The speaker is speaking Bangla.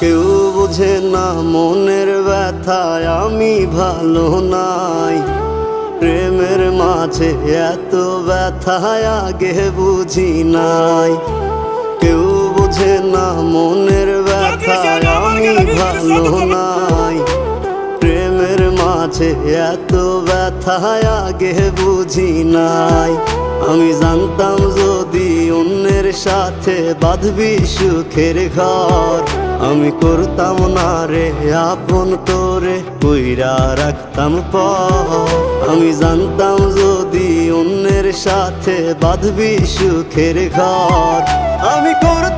কেউ বোঝে না মনের ব্যথায় আমি ভালো নাই। প্রেমের মাঝে এত ব্যথায় আগে বুঝি নাই। কেউ বোঝে না মনের ব্যথায় আমি ভালো নাই। প্রেমের মাঝে এত ব্যথায় আগে বুঝি নাই। আমি জানতাম যদি অন্যের সাথে বাঁধবি সুখের ঘর, আমি করতাম না রে আপন তোরে কইরা রাখতাম পর। আমি জানতাম যদি অন্যের সাথে বাঁধবি সুখের ঘর, আমি করতাম